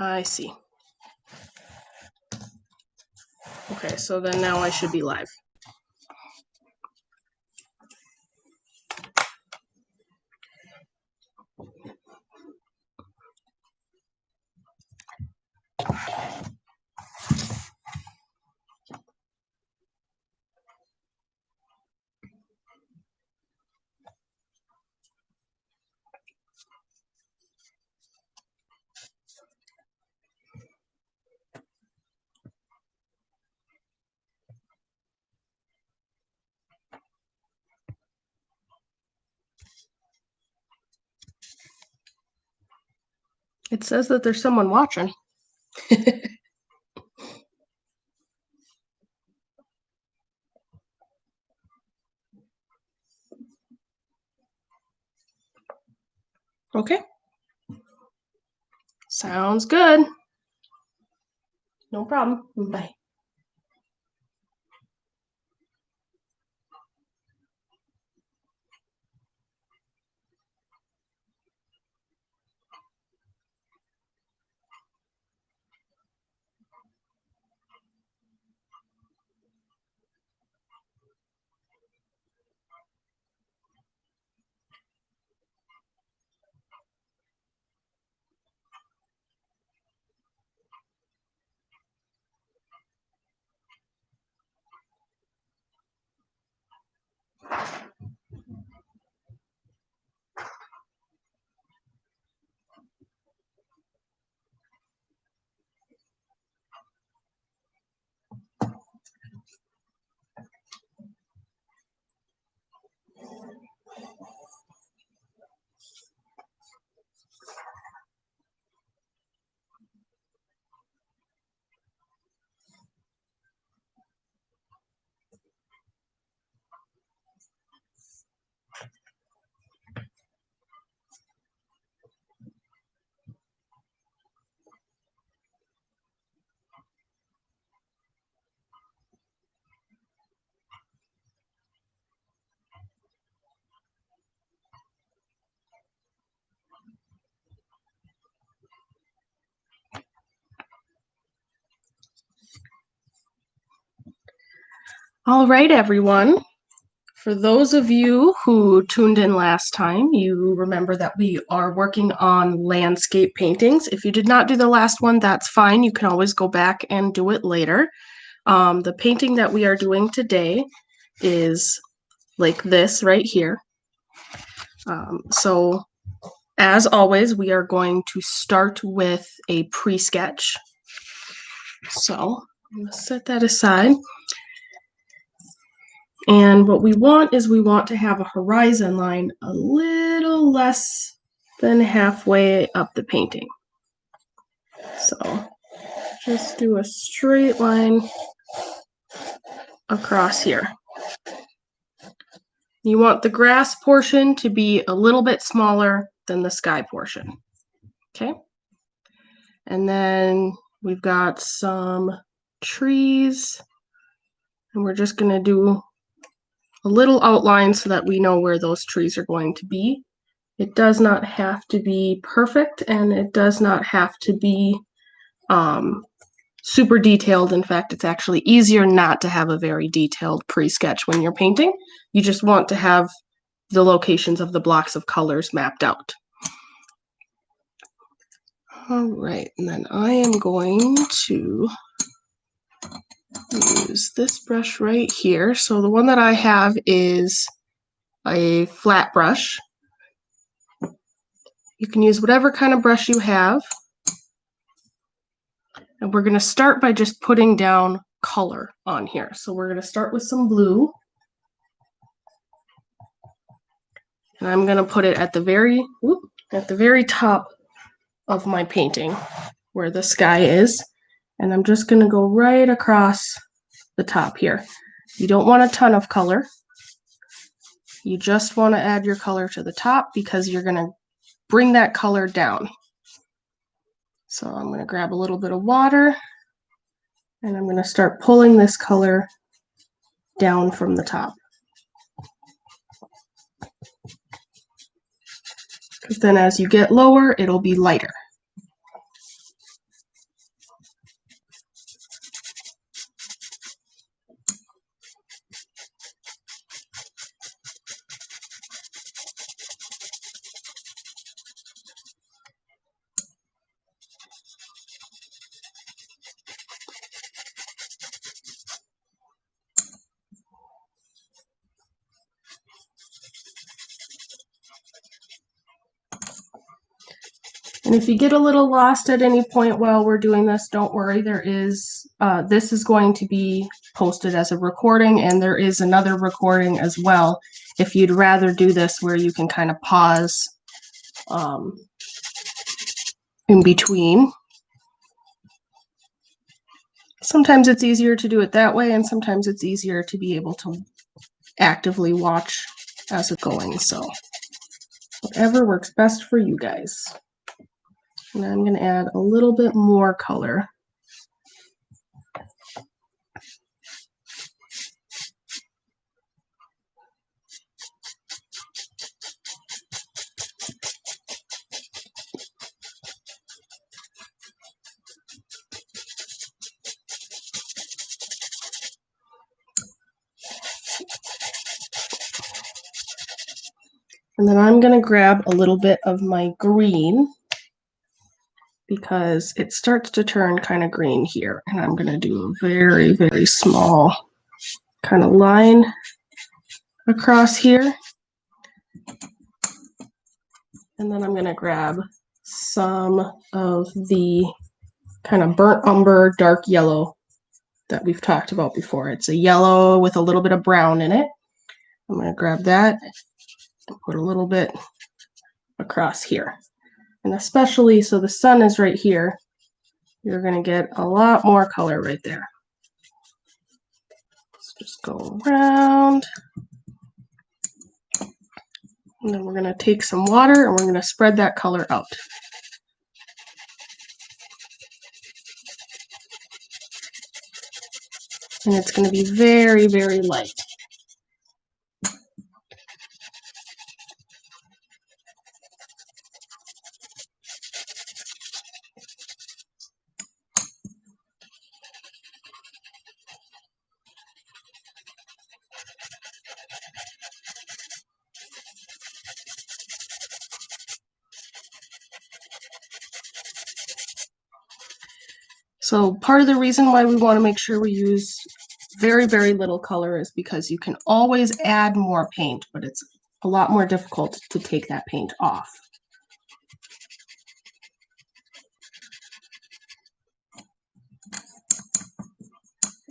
I see. Okay, so then now I should be live. It says that there's someone watching. Okay. Sounds good. No problem. Bye. All right, everyone. For those of you who tuned in last time, you remember that we are working on landscape paintings. If you did not do the last one, that's fine. You can always go back and do it later. The painting that we are doing today is like this right here. So as always, we are going to start with a pre-sketch. So I'm going to set that aside. And what we want is we want to have a horizon line a little less than halfway up the painting. So just do a straight line across here. You want the grass portion to be a little bit smaller than the sky portion. Okay? And then we've got some trees, and we're just going to do a little outline so that we know where those trees are going to be. It does not have to be perfect, and it does not have to be super detailed. In fact, it's actually easier not to have a very detailed pre-sketch when you're painting. You just want to have the locations of the blocks of colors mapped out. All right, and then I am going to use this brush right here. So the one that I have is a flat brush. You can use whatever kind of brush you have. And we're going to start by just putting down color on here. So we're going to start with some blue. And I'm going to put it at the very top of my painting where the sky is. And I'm just going to go right across the top here. You don't want a ton of color. You just want to add your color to the top because you're going to bring that color down. So I'm going to grab a little bit of water and I'm going to start pulling this color down from the top. Because then as you get lower, it'll be lighter. And if you get a little lost at any point while we're doing this, don't worry. There is, this is going to be posted as a recording, and there is another recording as well if you'd rather do this where you can kind of pause in between. Sometimes it's easier to do it that way, and sometimes it's easier to be able to actively watch as it's going. So whatever works best for you guys. And I'm going to add a little bit more color. And then I'm going to grab a little bit of my green because it starts to turn kind of green here. And I'm going to do a very, very small kind of line across here. And then I'm going to grab some of the kind of burnt umber dark yellow that we've talked about before. It's a yellow with a little bit of brown in it. I'm going to grab that and put a little bit across here. And especially, so the sun is right here, you're going to get a lot more color right there. Let's just go around. And then we're going to take some water and we're going to spread that color out. And it's going to be very, very light. So part of the reason why we want to make sure we use very, very little color is because you can always add more paint, but it's a lot more difficult to take that paint off.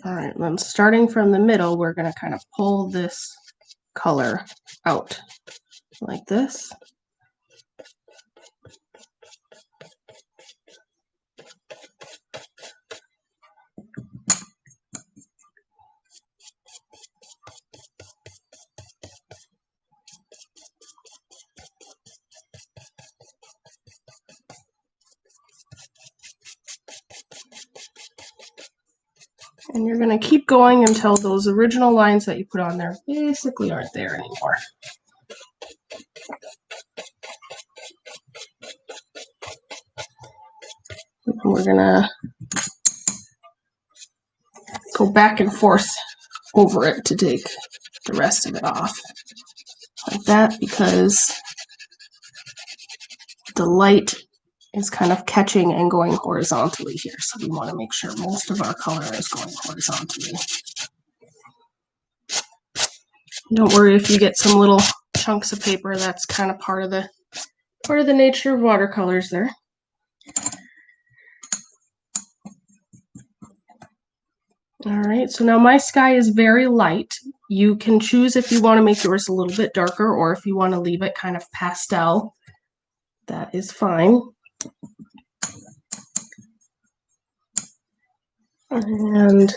All right, then starting from the middle, we're going to kind of pull this color out like this. And you're going to keep going until those original lines that you put on there basically aren't there anymore. We're going to go back and forth over it to take the rest of it off. Like that, because the light is kind of catching and going horizontally here. So we want to make sure most of our color is going horizontally. Don't worry if you get some little chunks of paper. That's kind of part of the nature of watercolors there. All right, so now my sky is very light. You can choose if you want to make yours a little bit darker or if you want to leave it kind of pastel. That is fine. And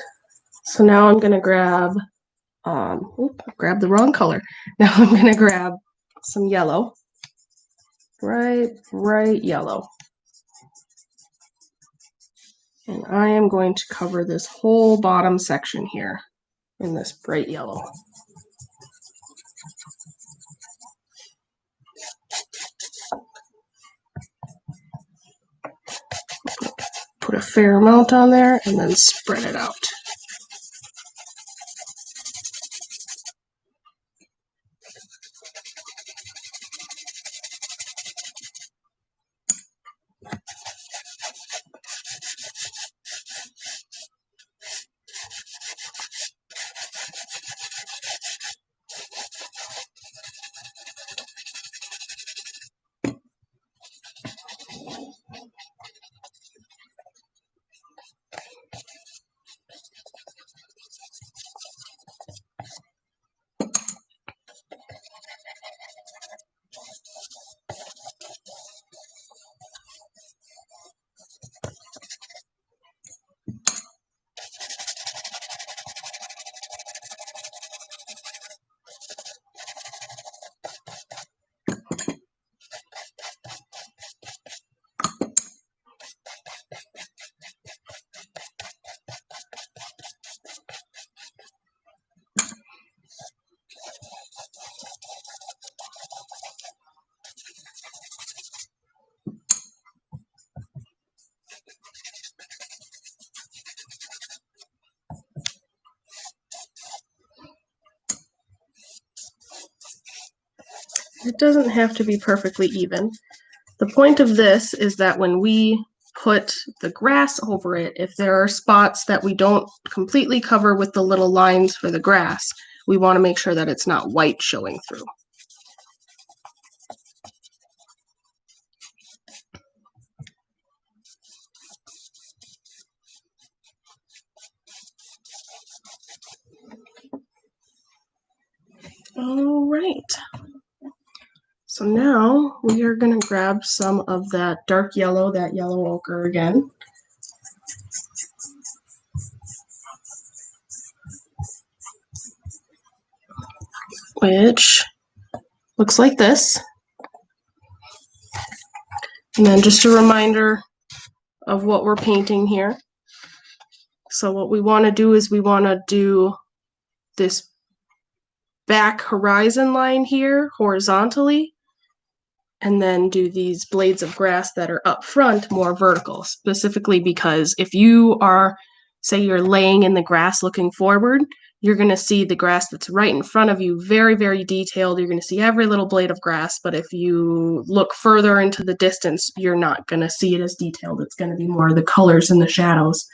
so now I'm going to grab, grab the wrong color. Now I'm going to grab some yellow, bright yellow. And I am going to cover this whole bottom section here in this bright yellow. Put a fair amount on there and then spread it out. It doesn't have to be perfectly even. The point of this is that when we put the grass over it, if there are spots that we don't completely cover with the little lines for the grass, we want to make sure that it's not white showing through. All right. So now we are going to grab some of that dark yellow, that yellow ochre again. Which looks like this. And then just a reminder of what we're painting here. So what we want to do is we want to do this back horizon line here horizontally, and then do these blades of grass that are up front more vertical, specifically because if you are, say you're laying in the grass looking forward, you're going to see the grass that's right in front of you very, very detailed. You're going to see every little blade of grass, but if you look further into the distance, you're not going to see it as detailed. It's going to be more the colors and the shadows.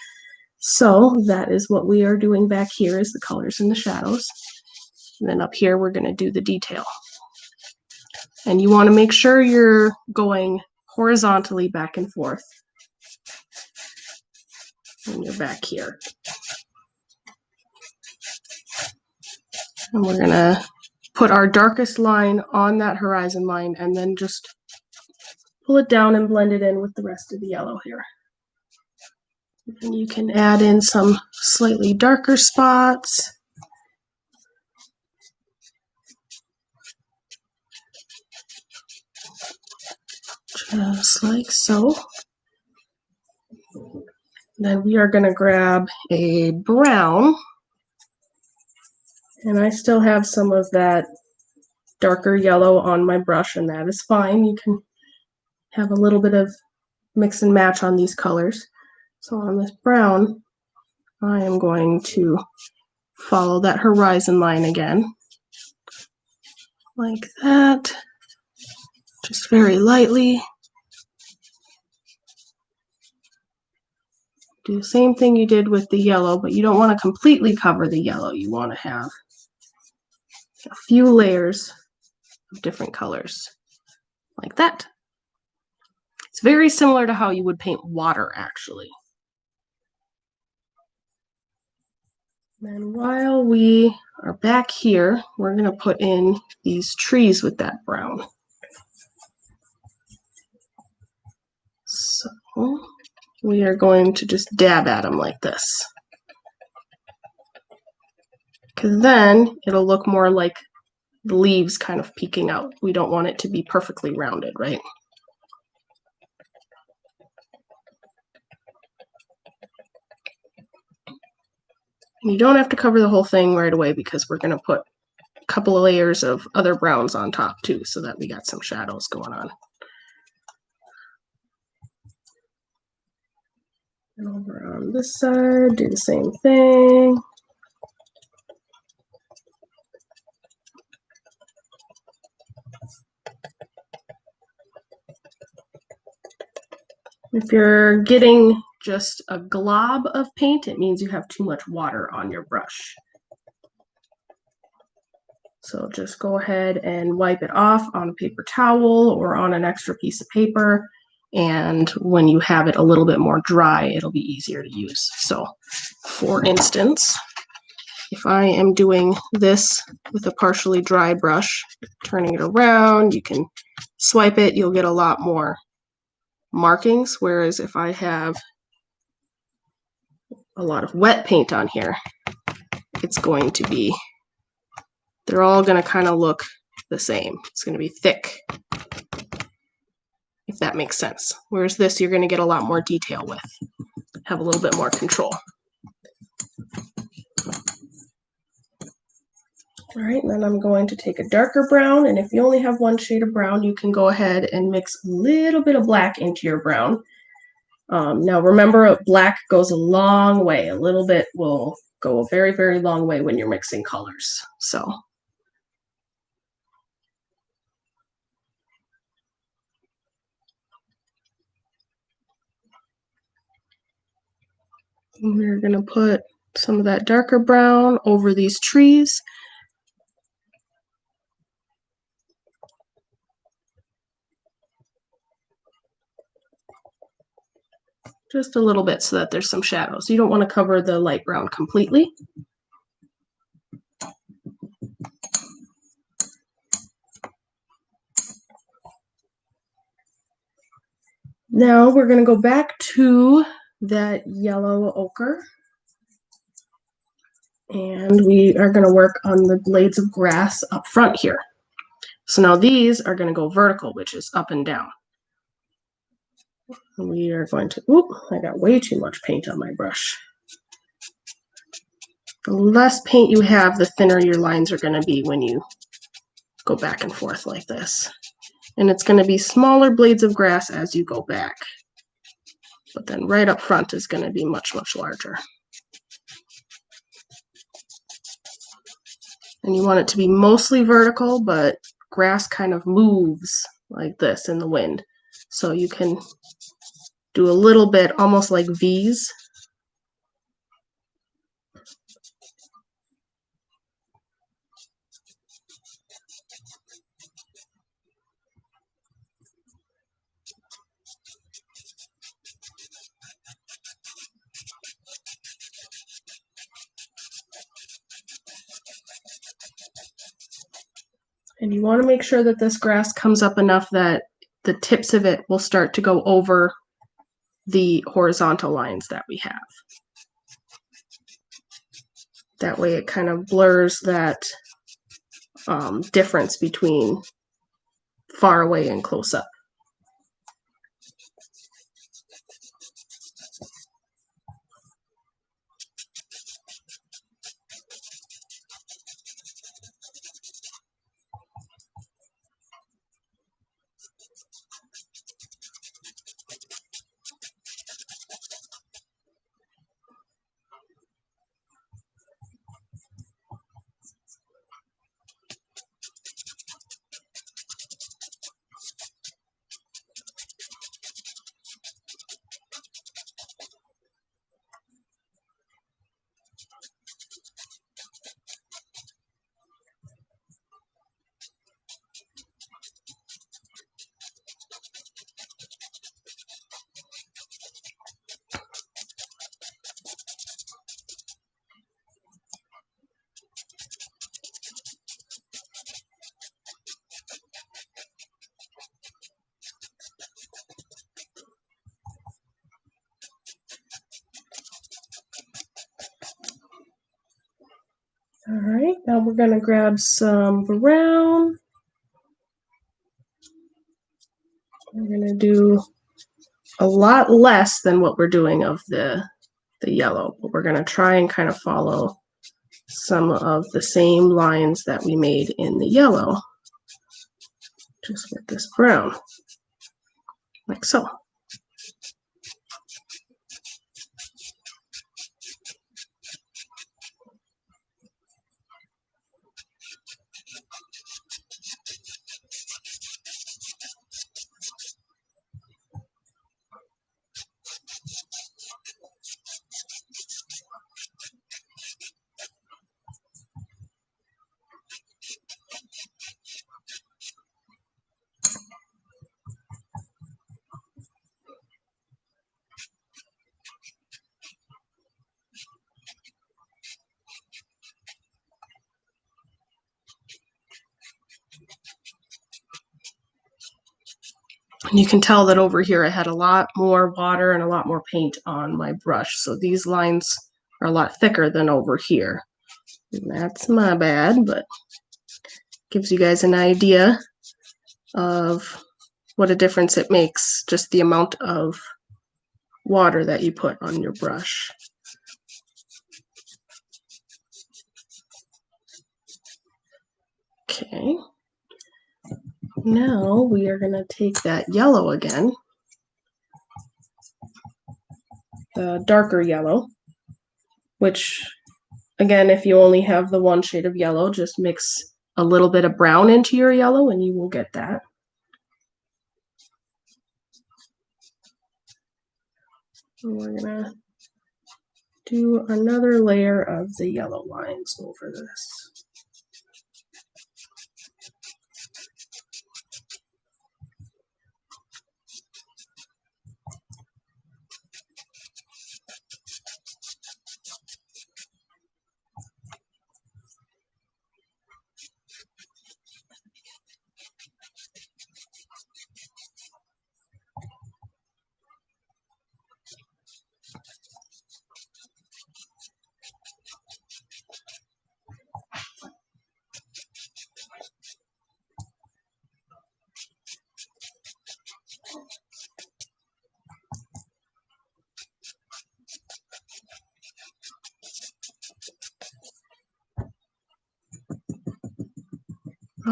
So that is what we are doing back here, is the colors and the shadows. And then up here, we're going to do the detail. And you want to make sure you're going horizontally back and forth when you're back here. And we're going to put our darkest line on that horizon line and then just pull it down and blend it in with the rest of the yellow here. And you can add in some slightly darker spots. Just like so. Then we are going to grab a brown. And I still have some of that darker yellow on my brush, and that is fine. You can have a little bit of mix and match on these colors. So on this brown, I am going to follow that horizon line again, like that, just very lightly. Do the same thing you did with the yellow, but you don't want to completely cover the yellow. You want to have a few layers of different colors, like that. It's very similar to how you would paint water, actually. And while we are back here, we're going to put in these trees with that brown. So we are going to just dab at them like this, because then it'll look more like the leaves kind of peeking out. We don't want it to be perfectly rounded, right? And you don't have to cover the whole thing right away, because we're going to put a couple of layers of other browns on top too, so that we got some shadows going on. And over on this side, do the same thing. If you're getting just a glob of paint, it means you have too much water on your brush. So just go ahead and wipe it off on a paper towel or on an extra piece of paper. And when you have it a little bit more dry, it'll be easier to use. So for instance, if I am doing this with a partially dry brush, turning it around, you can swipe it, you'll get a lot more markings. Whereas if I have a lot of wet paint on here, it's going to be, they're all going to kind of look the same. It's going to be thick, if that makes sense. Whereas this, you're going to get a lot more detail with, have a little bit more control. All right, and then I'm going to take a darker brown, and if you only have one shade of brown, you can go ahead and mix a little bit of black into your brown. Now remember, black goes a long way. A little bit will go a very, very long way when you're mixing colors. So And we're going to put some of that darker brown over these trees. Just a little bit so that there's some shadows. You don't want to cover the light brown completely. Now we're going to go back to that yellow ochre. And we are going to work on the blades of grass up front here. So now these are going to go vertical, which is up and down. And we are going to, oop, I got way too much paint on my brush. The less paint you have, the thinner your lines are going to be when you go back and forth like this. And it's going to be smaller blades of grass as you go back. But then right up front is going to be much, much larger. And you want it to be mostly vertical, but grass kind of moves like this in the wind. So you can do a little bit almost like V's. And you want to make sure that this grass comes up enough that the tips of it will start to go over the horizontal lines that we have. That way it kind of blurs that difference between far away and close up. All right, now we're going to grab some brown. We're going to do a lot less than what we're doing of the yellow, but we're going to try and kind of follow some of the same lines that we made in the yellow, just with this brown, like so. And you can tell that over here I had a lot more water and a lot more paint on my brush. So these lines are a lot thicker than over here. And that's my bad, but gives you guys an idea of what a difference it makes, just the amount of water that you put on your brush. Okay. Now we are going to take that yellow again, the darker yellow, which again, if you only have the one shade of yellow, just mix a little bit of brown into your yellow and you will get that. And we're going to do another layer of the yellow lines over this.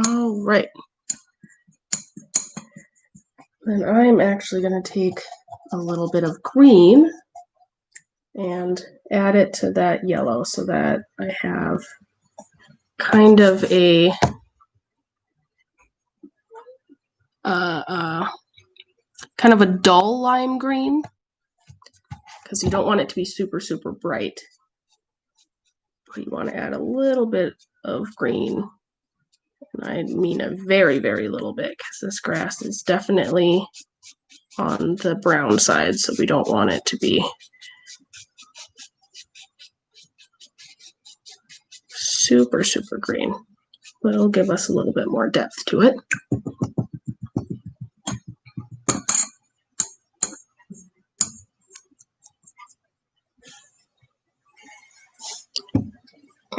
All right. Then I'm actually going to take a little bit of green and add it to that yellow so that I have kind of a kind of a dull lime green, because you don't want it to be super, super bright. But you want to add a little bit of green. And I mean a very, very little bit, because this grass is definitely on the brown side, so we don't want it to be super, super green. But it'll give us a little bit more depth to it.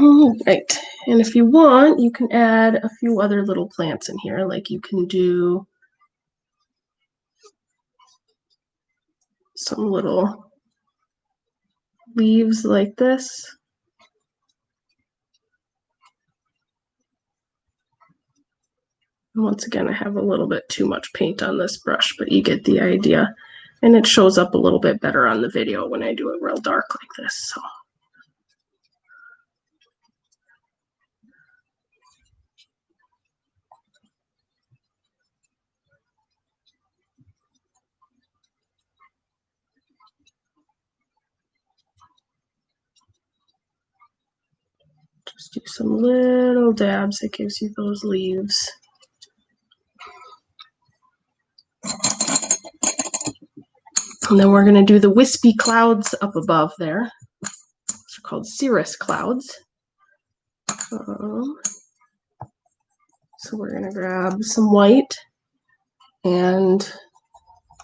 All right, and if you want, you can add a few other little plants in here, like you can do some little leaves like this. And once again, I have a little bit too much paint on this brush, but you get the idea. And it shows up a little bit better on the video when I do it real dark like this. So. Just do some little dabs. It gives you those leaves. And then we're going to do the wispy clouds up above there. These are called cirrus clouds. So we're going to grab some white. And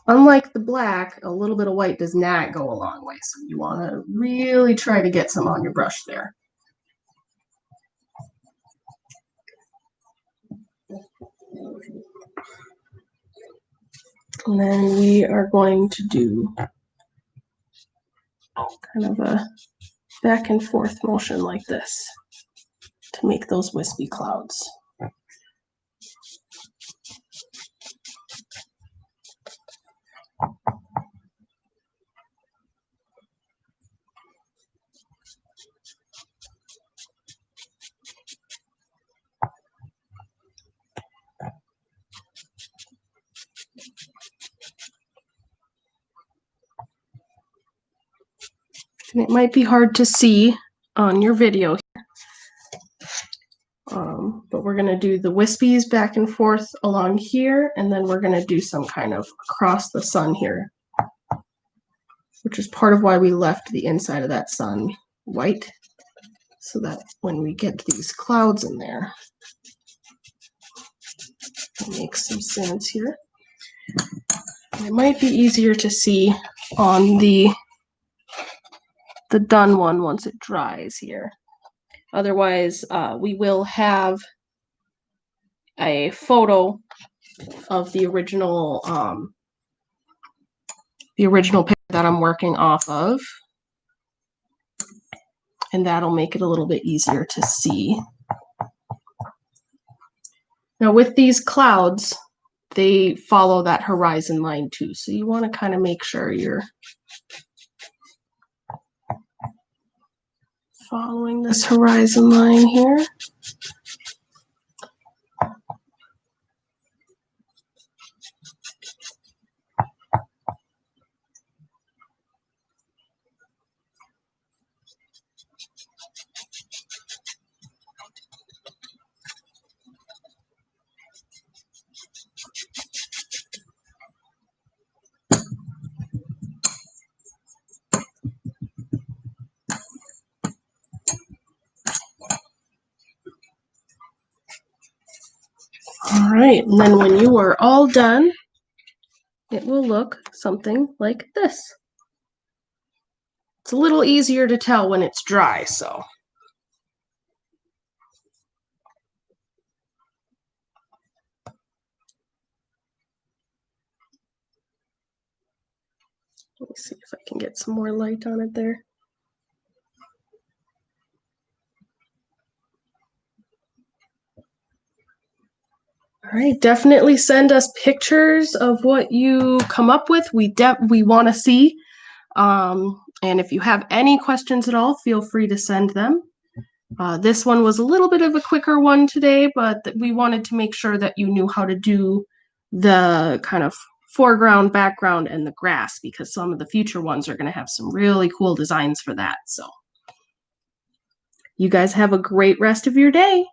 unlike the black, a little bit of white does not go a long way. So you want to really try to get some on your brush there. And then we are going to do kind of a back and forth motion like this to make those wispy clouds. And it might be hard to see on your video here, but we're going to do the wispies back and forth along here, and then we're going to do some kind of across the sun here, which is part of why we left the inside of that sun white, so that when we get these clouds in there, it makes some sense here. And it might be easier to see on the done one once it dries here. Otherwise, we will have a photo of the original picture that I'm working off of, and that'll make it a little bit easier to see. Now with these clouds, they follow that horizon line too, so you want to kind of make sure you're following this horizon line here. All right, and then when you are all done, it will look something like this. It's a little easier to tell when it's dry, so. Let me see if I can get some more light on it there. All right, definitely send us pictures of what you come up with. We want to see. And if you have any questions at all, feel free to send them. This one was a little bit of a quicker one today, but we wanted to make sure that you knew how to do the kind of foreground, background, and the grass, because some of the future ones are going to have some really cool designs for that. So you guys have a great rest of your day.